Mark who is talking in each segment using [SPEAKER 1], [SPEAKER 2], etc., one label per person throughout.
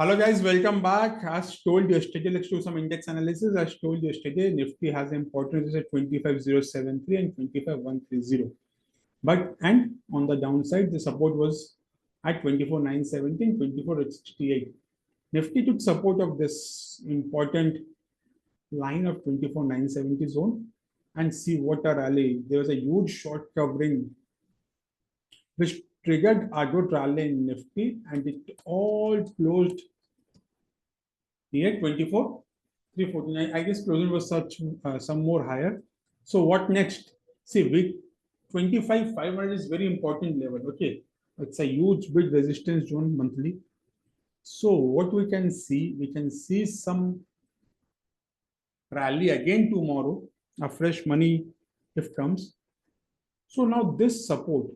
[SPEAKER 1] Hello guys, welcome back. As told yesterday, let's do some index analysis. As told yesterday, Nifty has importance at 25,073 and 25,130. But and on the downside, the support was at 24,970 and 24,868. Nifty took support of this important line of 24,970 zone and see what a rally. There was a huge short covering which triggered a good rally in Nifty, and it all closed here 24,349. I guess closing was such some more higher. So what next? See, with 25,500 is very important level. Okay, it's a huge big resistance zone monthly. So what we can see some rally again tomorrow, a fresh money if comes. So now this support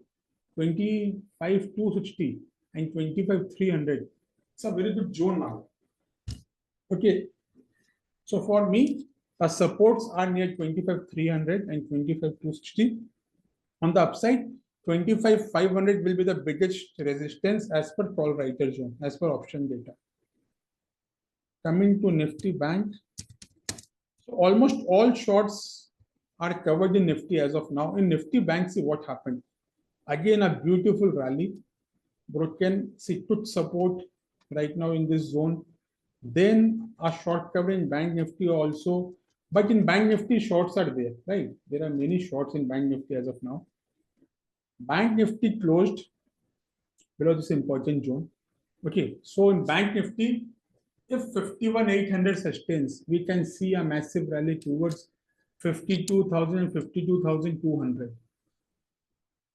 [SPEAKER 1] 25,260 and 25,300. It's a very good zone now. Okay, so for me, the supports are near 25,300 and 25,260. On the upside, 25,500 will be the biggest resistance as per call writer zone, as per option data. Coming to Nifty Bank, so almost all shorts are covered in Nifty as of now. In Nifty Bank, see what happened. Again, a beautiful rally, broken, see, took support right now in this zone. Then a short cover in Bank Nifty also, but in Bank Nifty shorts are there, right? There are many shorts in Bank Nifty as of now. Bank Nifty closed below this important zone. Okay, so in Bank Nifty, if 51,800 sustains, we can see a massive rally towards 52,000 and 52,200.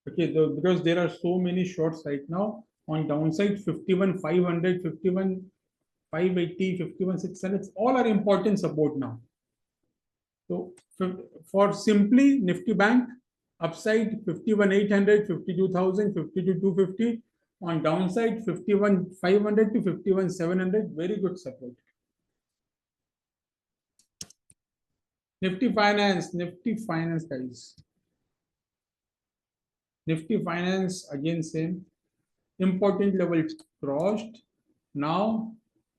[SPEAKER 1] Okay, because there are so many shorts right now on downside, 51,500, 51,580, 51,600, all are important support now. So for simply Nifty Bank, upside 51,800, 52,000, 52,250. On downside 51,500 to 51,700, very good support. Nifty Finance guys. Nifty Finance again same. Important level crossed. Now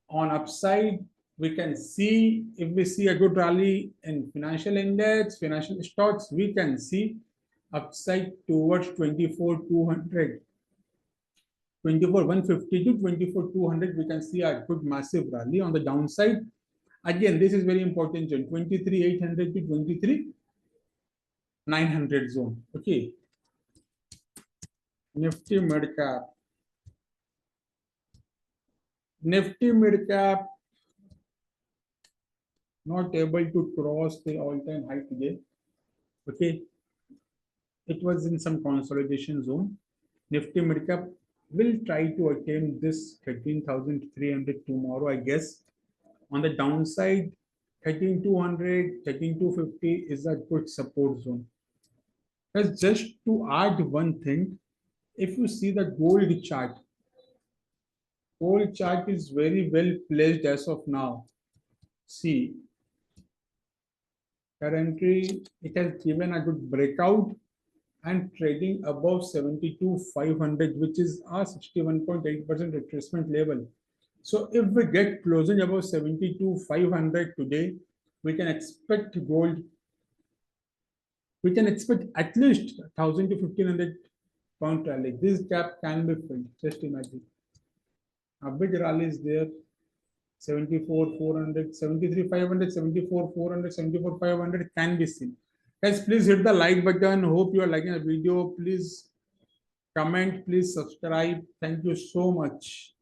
[SPEAKER 1] on upside, we can see, if we see a good rally in financial index, financial stocks, we can see upside towards 24,200. 24,150 to 24,200, we can see a good massive rally. On the downside, again, this is very important zone, 23,800 to 23,900 zone. Okay. Nifty mid cap. Nifty mid cap not able to cross the all-time high today. Okay. It was in some consolidation zone. Nifty mid cap will try to attain this 13,300 tomorrow, I guess. On the downside, 13,200, 13,250 is a good support zone. Because just to add one thing, if you see the gold chart is very well placed as of now. See, currently it has given a good breakout and trading above 72,500, which is a 61.8% retracement level. So if we get closing above 72,500 today, we can expect gold. We can expect at least 1,000 to 1,500 pound rally. This gap can be filled. Just imagine. A big rally is there. 74,400, 73,500, 74,400, 74,500 can be seen. Guys, please hit the like button. Hope you are liking the video. Please comment, please subscribe. Thank you so much.